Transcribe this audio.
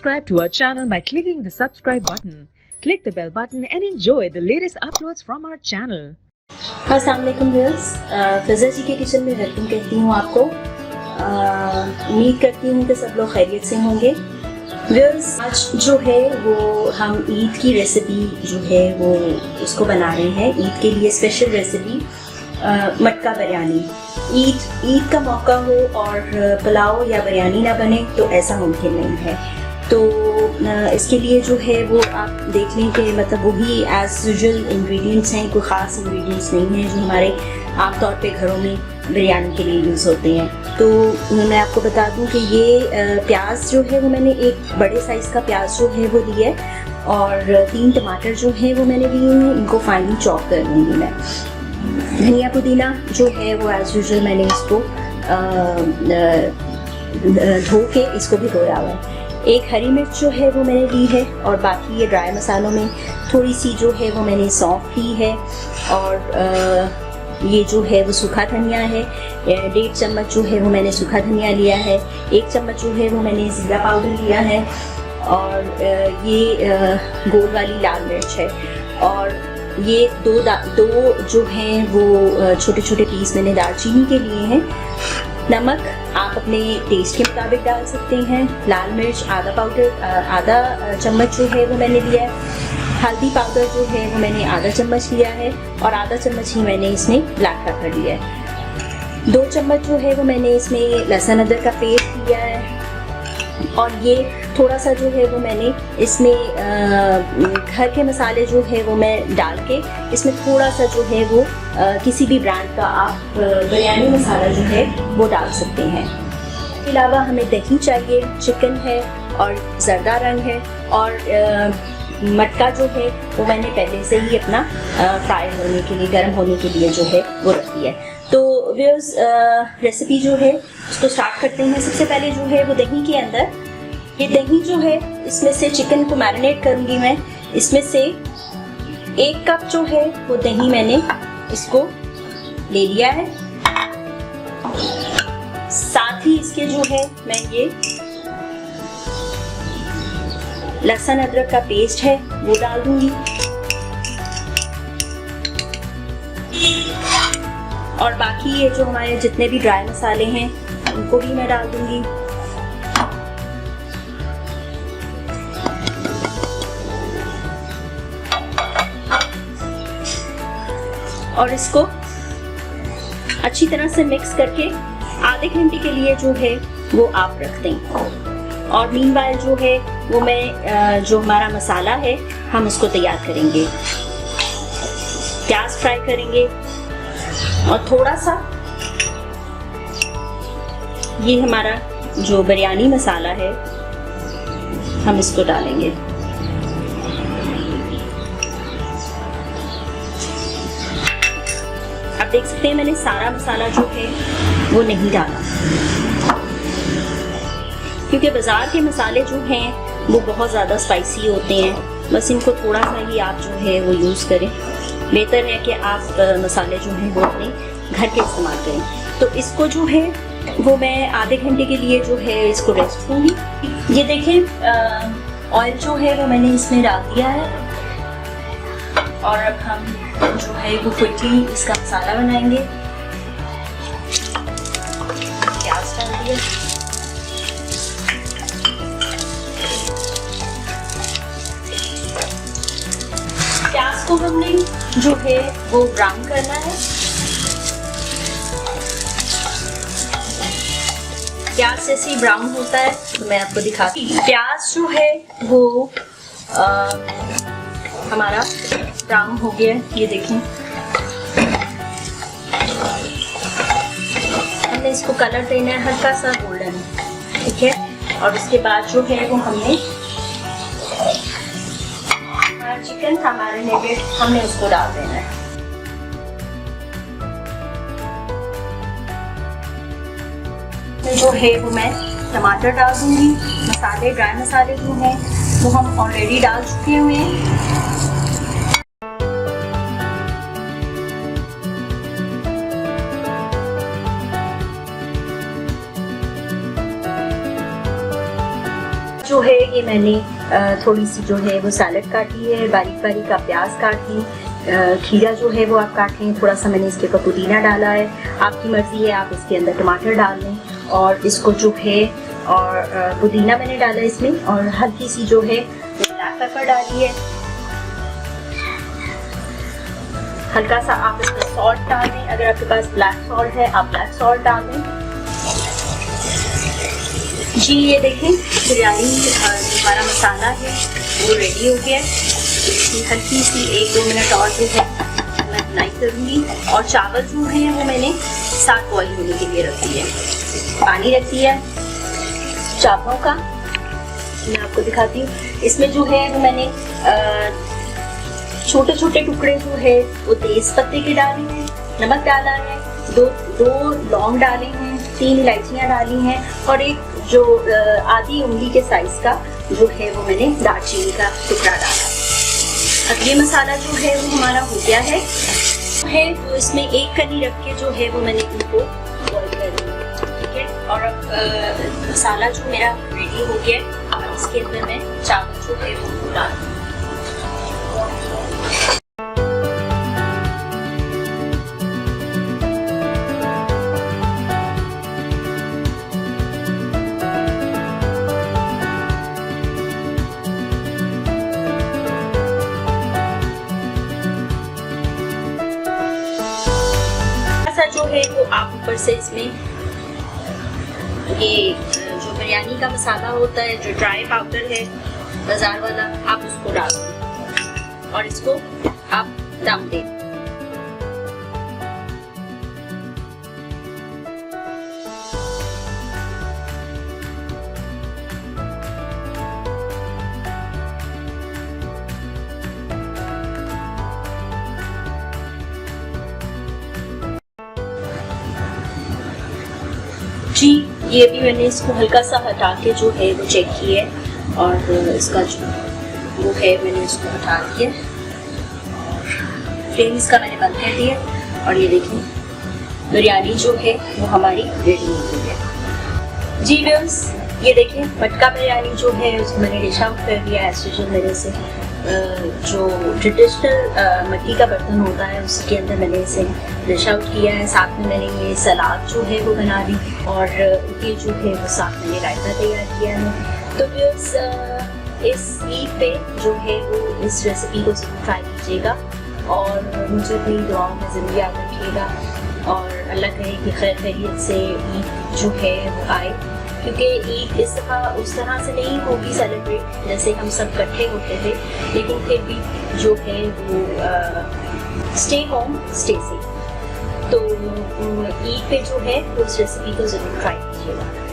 subscribe to our channel by clicking the subscribe button. Click the bell button and enjoy the latest uploads from our channel. अस्सलाम वालेकुम viewers, फिज़ा जी के kitchen में welcome कहती हूँ आपको। उम्मीद करती हूँ कि सब लोग खैरियत से होंगे। व्यूअर्स, आज जो है वो हम ईद की रेसिपी जो है वो उसको बना रहे हैं। ईद के लिए स्पेशल रेसिपी मटका बिरयानी। ईद का मौका हो और पुलाव या बिरयानी ना बने तो ऐसा मुमकिन नहीं है। तो इसके लिए जो है वो आप देख लें कि मतलब वही एज यूजुअल इंग्रेडिएंट्स हैं, कोई ख़ास इंग्रेडिएंट्स नहीं हैं जो हमारे आमतौर पे घरों में बिरयानी के लिए यूज़ होते हैं। तो मैं आपको बता दूं कि ये प्याज जो है वो मैंने एक बड़े साइज़ का प्याज जो है वो लिया है और 3 टमाटर जो है वो मैंने लिए हैं, इनको फाइनली चॉप कर लूँगी मैं। धनिया पुदीना जो है वो एज यूजुअल मैंने इसको धो के इसको भी धोया हुआ है। एक हरी मिर्च जो है वो मैंने ली है और बाकी ये ड्राई मसालों में थोड़ी सी जो है वो मैंने सौंफ ली है और ये जो है वो सूखा धनिया है। 1.5 चम्मच जो है वो मैंने सूखा धनिया लिया है। 1 चम्मच जो है वो मैंने ज़ीरा पाउडर लिया है और ये गोल वाली लाल मिर्च है और ये दो जो हैं वो छोटे छोटे पीस मैंने दालचीनी के लिए हैं। नमक आप अपने टेस्ट के मुताबिक डाल सकते हैं। लाल मिर्च आधा चम्मच जो है वो मैंने लिया है। हल्दी पाउडर जो है वो मैंने आधा चम्मच लिया है और आधा चम्मच ही मैंने इसमें ब्लैक पेपर लिया है। 2 चम्मच जो है वो मैंने इसमें लहसुन अदरक का पेस्ट लिया है और ये थोड़ा सा जो है वो मैंने इसमें घर के मसाले जो है वो मैं डाल के इसमें थोड़ा सा जो है वो किसी भी ब्रांड का आप बिरयानी मसाला जो है वो डाल सकते हैं। इसके अलावा हमें दही चाहिए, चिकन है और ज़र्दा रंग है और मटका जो है वो मैंने पहले से ही अपना फ्राई होने के लिए, गर्म होने के लिए जो है वो रख दिया है। तो व्यूअर्स, रेसिपी जो है उसको स्टार्ट करते हैं। सबसे पहले जो है वो दही के अंदर, ये दही जो है इसमें से चिकन को मैरिनेट करूँगी मैं। इसमें से 1 कप जो है वो दही मैंने इसको ले लिया है। साथ ही इसके जो है मैं ये लहसुन अदरक का पेस्ट है वो डाल दूंगी और बाकी ये जो हमारे जितने भी ड्राई मसाले हैं उनको भी मैं डाल दूंगी। और इसको अच्छी तरह से मिक्स करके आधे घंटे के लिए जो है वो आप रख दें और मीनवाइल जो है वो मैं जो हमारा मसाला है हम उसको तैयार करेंगे। प्याज फ्राई करेंगे और थोड़ा सा ये हमारा जो बिरयानी मसाला है हम इसको डालेंगे। आप देख सकते हैं मैंने सारा मसाला जो है वो नहीं डाला क्योंकि बाज़ार के मसाले जो हैं वो बहुत ज़्यादा स्पाइसी होते हैं। बस इनको थोड़ा सा ही आप जो है वो यूज़ करें। बेहतर है कि आप मसाले जो हैं वो अपने घर के इस्तेमाल करें। तो इसको जो है वो मैं आधे घंटे के लिए जो है इसको रेस्ट दूँगी। ये देखें ऑयल जो है वो मैंने इसमें डाल दिया है और अब हम जो है वो क्विकली इसका मसाला बनाएंगे। प्याज डाल दिया, प्याज को हमने जो है वो ब्राउन करना है। प्याज जैसे ही ब्राउन होता है तो मैं आपको दिखाती हूँ। प्याज जो है वो हमारा ब्राउन हो गया है, ये देखें। हमने इसको कलर देना है हल्का सा गोल्डन, ठीक है। और उसके बाद जो है वो हमने हमारा चिकन था मैरिनेटेड, हमने उसको डाल देना है। जो है वो मैं टमाटर डाल दूंगी। मसाले, ड्राई मसाले जो हैं वो हम ऑलरेडी डाल चुके हुए हैं। जो है ये मैंने थोड़ी सी जो है वो सैलड काटी है, बारीक बारीक आप प्याज काट ली, खीरा जो है वो आप काट लें, थोड़ा सा मैंने इसके ऊपर पुदीना डाला है, आपकी मर्जी है आप इसके अंदर टमाटर डाल लें, और इसको जो है और पुदीना मैंने डाला इसमें, और हल्की सी जो है ब्लैक पेपर डाली है, हल्का सा आप इसमें सॉल्ट डाल दें, अगर आपके पास ब्लैक सॉल्ट है आप ब्लैक सॉल्ट डाल दें। जी ये देखें बिरयानी हमारा मसाला है वो रेडी हो गया है। इसकी हल्की सी 1-2 मिनट और जो है मैं बनाई करूँगी, और चावल जो है वो मैंने साथ बॉईल होने के लिए रख दिए, पानी रख दिया चावलों का, मैं आपको दिखाती हूँ। इसमें जो है वो मैंने छोटे छोटे टुकड़े जो है वो तेज पत्ते के डाले हैं, नमक डाला है, दो लौंग डाले हैं, 3 इलायचियाँ डाली हैं, और एक जो आधी उंगली के साइज का जो है वो मैंने दालचीनी का टुकड़ा डाला। अब ये मसाला जो है वो हमारा हो गया है तो इसमें एक कली रख के जो है वो मैंने इनको बॉईल कर दिया, ठीक है। और अब मसाला जो मेरा रेडी हो गया है, अब इसके अंदर मैं चावल जो है वो डाल दूँ। जो है वो आप ऊपर से इसमें ये जो बिरयानी का मसाला होता है, जो ड्राई पाउडर है बाजार वाला, आप उसको डाल दें और इसको आप दम दें। जी ये भी मैंने इसको हल्का सा हटा के जो है वो चेक किया है, और इसका जो वो है मैंने इसको हटा दिया, फ्लेम इसका मैंने बंद कर दिया, और ये देखिए बिरयानी जो है वो हमारी रेडी हो गई है। जी व्यूअर्स ये देखें मटका बिरयानी जो है उसको मैंने डिश आउट कर दिया एज यूजुअल। मैंने से जो ट्रेडिशनल मिट्टी का बर्तन होता है उसके अंदर मैंने इसे डिश आउट किया है। साथ में मैंने ये सलाद जो है वो बना दी, और ये जो है वो साथ मैंने रायता तैयार किया है। तो व्यूअर्स इस ईद पे जो है वो इस रेसिपी को ज़रूर ट्राई कीजिएगा, और मुझे अपनी दुआओं में ज़रूर याद रखिएगा, और अल्लाह करे कि खैर खैरियत से ईद जो है वो आए, क्योंकि ईद इस दफ़ा उस तरह से नहीं होगी सेलिब्रेट जैसे हम सब इकट्ठे होते थे, लेकिन फिर भी जो है वो स्टे होम स्टे सेफ। तो ईद पे जो है वो इस रेसिपी को ज़रूर ट्राई कीजिएगा।